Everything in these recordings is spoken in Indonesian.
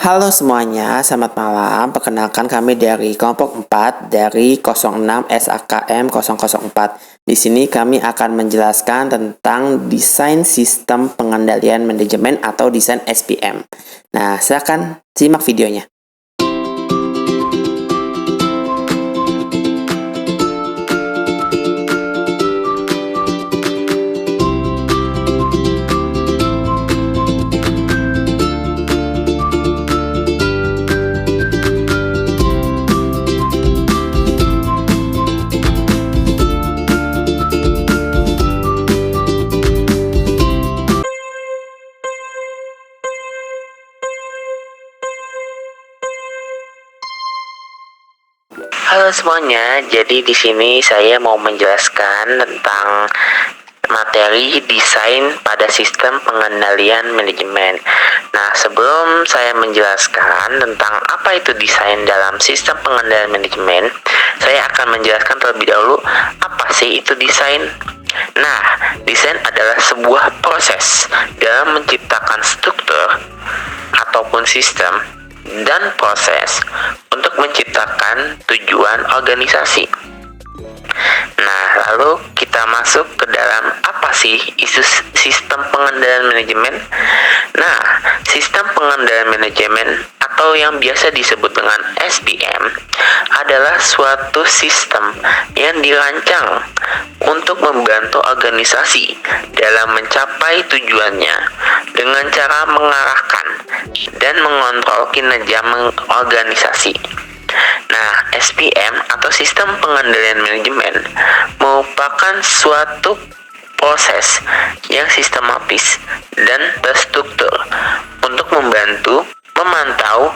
Halo semuanya, selamat malam. Perkenalkan kami dari kelompok 4 dari 06 SAKM 004. Di sini kami akan menjelaskan tentang desain sistem pengendalian manajemen atau desain SPM. Nah, silakan simak videonya. Halo semuanya, jadi di sini saya mau menjelaskan tentang materi desain pada sistem pengendalian manajemen. Nah, sebelum saya menjelaskan tentang apa itu desain dalam sistem pengendalian manajemen, saya akan menjelaskan terlebih dahulu apa sih itu desain. Nah, desain adalah sebuah proses dalam menciptakan struktur ataupun sistem dan proses untuk menciptakan tujuan organisasi. Nah, lalu kita masuk ke dalam apa sih isu sistem pengendalian manajemen? Nah, sistem pengendalian manajemen atau yang biasa disebut dengan SPM adalah suatu sistem yang dirancang untuk membantu organisasi dalam mencapai tujuannya dengan cara mengarahkan dan mengontrol kinerja organisasi. Nah, SPM atau sistem pengendalian manajemen merupakan suatu proses yang sistematis dan terstruktur untuk membantu, memantau,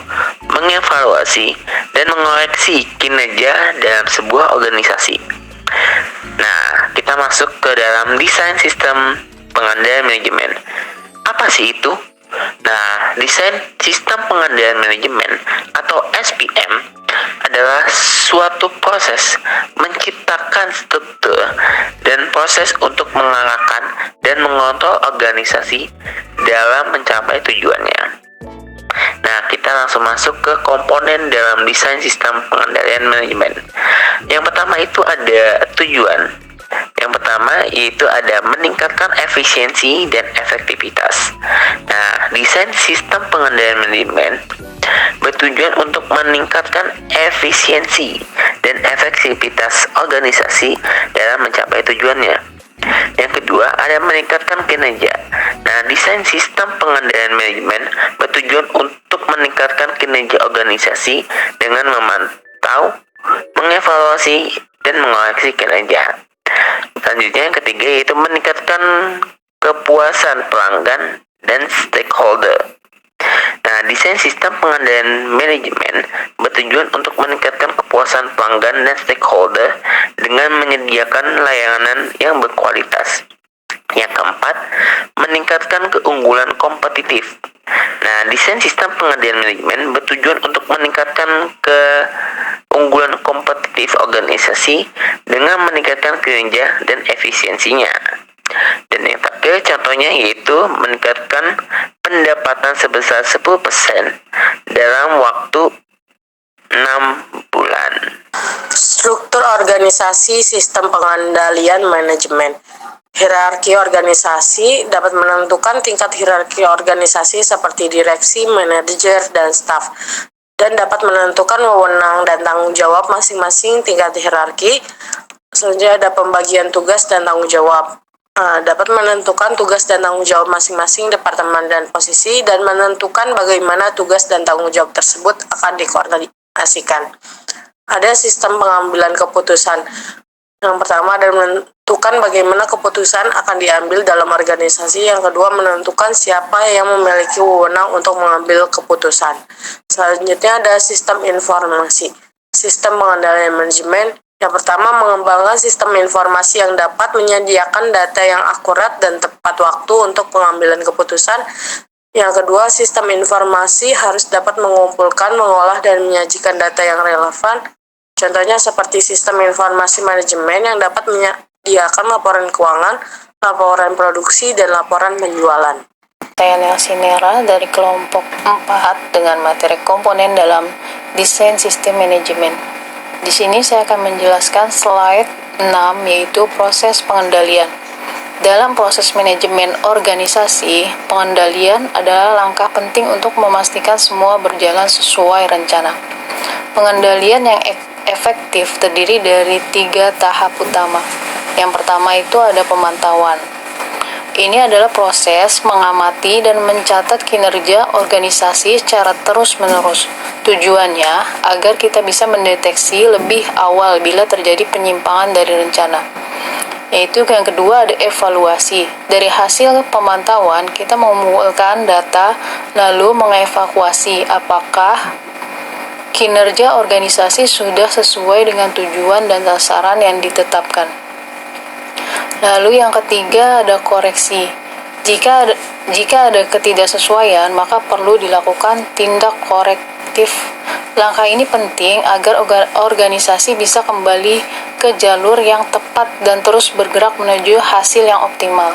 mengevaluasi, dan mengoreksi kinerja dalam sebuah organisasi. Nah, kita masuk ke dalam desain sistem pengendalian manajemen. Apa sih itu? Nah, desain sistem pengendalian manajemen atau SPM adalah suatu proses menciptakan struktur dan proses untuk mengarahkan dan mengontrol organisasi dalam mencapai tujuannya. Nah, kita langsung masuk ke komponen dalam desain sistem pengendalian manajemen. Yang pertama itu ada tujuan. Yang pertama yaitu ada meningkatkan efisiensi dan efektivitas. Nah, desain sistem pengendalian manajemen bertujuan untuk meningkatkan efisiensi dan efektivitas organisasi dalam mencapai tujuannya. Yang kedua, ada meningkatkan kinerja. Nah, desain sistem pengendalian manajemen bertujuan untuk meningkatkan kinerja organisasi dengan memantau, mengevaluasi, dan mengoreksi kinerja. Selanjutnya yang ketiga yaitu meningkatkan kepuasan pelanggan dan stakeholder. Nah, desain sistem pengendalian manajemen bertujuan untuk meningkatkan kepuasan pelanggan dan stakeholder dengan menyediakan layanan yang berkualitas. Yang keempat, meningkatkan keunggulan kompetitif. Nah, desain sistem pengendalian manajemen bertujuan untuk meningkatkan keunggulan kompetitif organisasi dengan meningkatkan kinerja dan efisiensinya. Dan yang terakhir contohnya yaitu meningkatkan pendapatan sebesar 10% dalam waktu 6 bulan. Struktur organisasi sistem pengendalian manajemen. Hierarki organisasi dapat menentukan tingkat hierarki organisasi seperti direksi, manajer, dan staf, dan dapat menentukan wewenang dan tanggung jawab masing-masing tingkat hierarki. Selanjutnya ada pembagian tugas dan tanggung jawab. Dapat menentukan tugas dan tanggung jawab masing-masing departemen dan posisi, dan menentukan bagaimana tugas dan tanggung jawab tersebut akan dikoordinasikan. Ada sistem pengambilan keputusan. Yang pertama adalah menentukan bagaimana keputusan akan diambil dalam organisasi. Yang kedua, menentukan siapa yang memiliki wewenang untuk mengambil keputusan. Selanjutnya ada sistem informasi. Sistem pengendalian manajemen. Yang pertama, mengembangkan sistem informasi yang dapat menyediakan data yang akurat dan tepat waktu untuk pengambilan keputusan. Yang kedua, sistem informasi harus dapat mengumpulkan, mengolah, dan menyajikan data yang relevan. Contohnya seperti sistem informasi manajemen yang dapat menyediakan laporan keuangan, laporan produksi, dan laporan penjualan. Nathaniel Sinera dari kelompok 4 dengan materi komponen dalam desain sistem manajemen. Di sini saya akan menjelaskan slide 6 yaitu proses pengendalian. Dalam proses manajemen organisasi, pengendalian adalah langkah penting untuk memastikan semua berjalan sesuai rencana. Pengendalian yang efektif terdiri dari 3 tahap utama. Yang pertama itu ada pemantauan. Ini adalah proses mengamati dan mencatat kinerja organisasi secara terus-menerus. Tujuannya agar kita bisa mendeteksi lebih awal bila terjadi penyimpangan dari rencana. Yaitu yang kedua ada evaluasi. Dari hasil pemantauan, kita mengumpulkan data lalu mengevaluasi apakah kinerja organisasi sudah sesuai dengan tujuan dan sasaran yang ditetapkan. Lalu yang ketiga ada koreksi. Jika ada ketidaksesuaian, maka perlu dilakukan tindak korektif. Langkah ini penting agar organisasi bisa kembali ke jalur yang tepat dan terus bergerak menuju hasil yang optimal.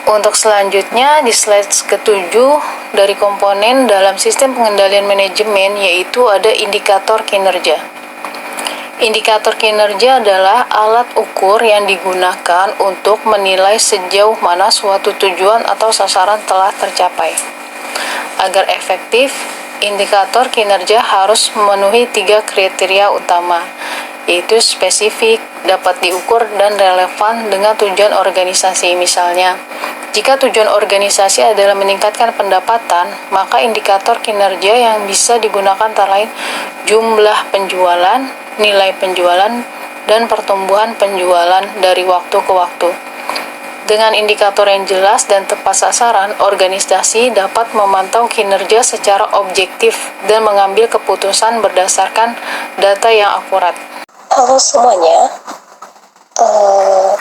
Untuk selanjutnya di slide ke-7 dari komponen dalam sistem pengendalian manajemen yaitu ada indikator kinerja. Indikator kinerja adalah alat ukur yang digunakan untuk menilai sejauh mana suatu tujuan atau sasaran telah tercapai. Agar efektif, indikator kinerja harus memenuhi 3 kriteria utama, yaitu spesifik, dapat diukur, dan relevan dengan tujuan organisasi. Misalnya, jika tujuan organisasi adalah meningkatkan pendapatan, maka indikator kinerja yang bisa digunakan antara lain jumlah penjualan, nilai penjualan, dan pertumbuhan penjualan dari waktu ke waktu. Dengan indikator yang jelas dan tepat sasaran, organisasi dapat memantau kinerja secara objektif dan mengambil keputusan berdasarkan data yang akurat. Halo semuanya,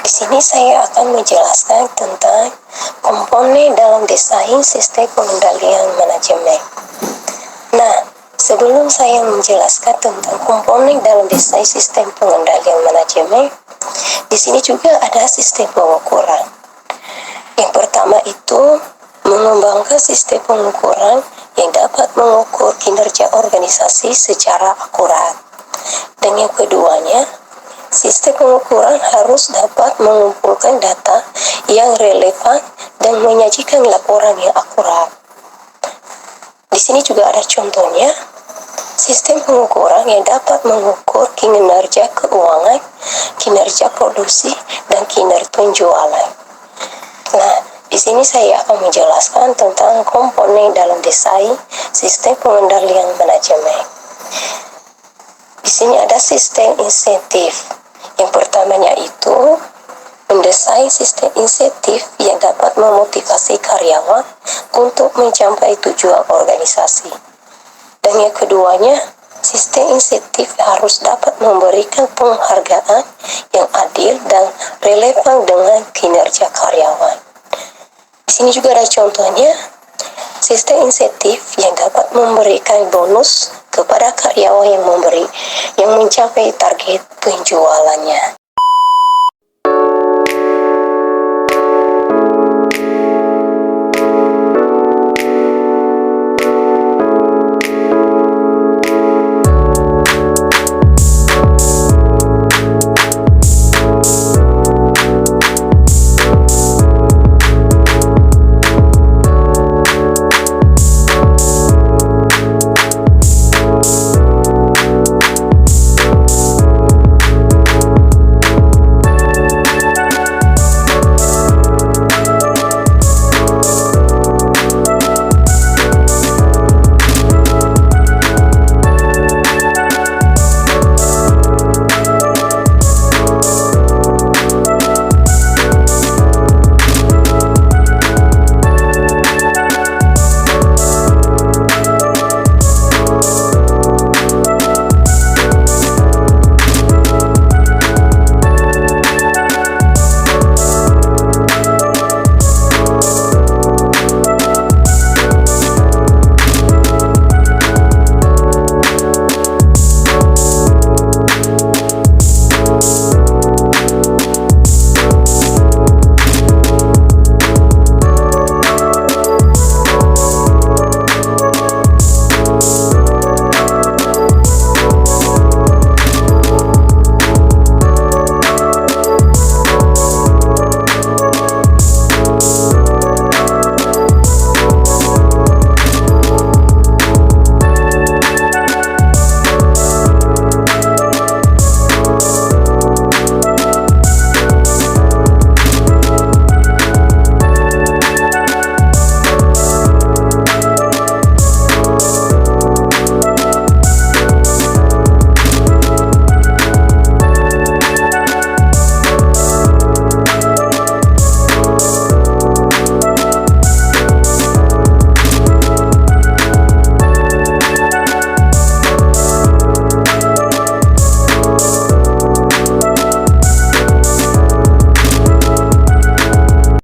di sini saya akan menjelaskan tentang komponen dalam desain sistem pengendalian manajemen. Nah, sebelum saya menjelaskan tentang komponen dalam desain sistem pengendalian manajemen, di sini juga ada sistem pengukuran. Yang pertama itu mengembangkan sistem pengukuran yang dapat mengukur kinerja organisasi secara akurat. Dan yang keduanya, sistem pengukuran harus dapat mengumpulkan data yang relevan dan menyajikan laporan yang akurat. Di sini juga ada contohnya, sistem pengukuran yang dapat mengukur kinerja keuangan, kinerja produksi, dan kinerja penjualan. Nah, di sini saya akan menjelaskan tentang komponen dalam desain sistem pengendalian manajemen. Di sini ada sistem insentif. Yang pertamanya itu mendesain sistem insentif yang dapat memotivasi karyawan untuk mencapai tujuan organisasi. Dan yang keduanya, sistem insentif harus dapat memberikan penghargaan yang adil dan relevan dengan kinerja karyawan. Di sini juga ada contohnya, sistem insentif yang dapat memberikan bonus kepada karyawan yang mencapai target penjualannya.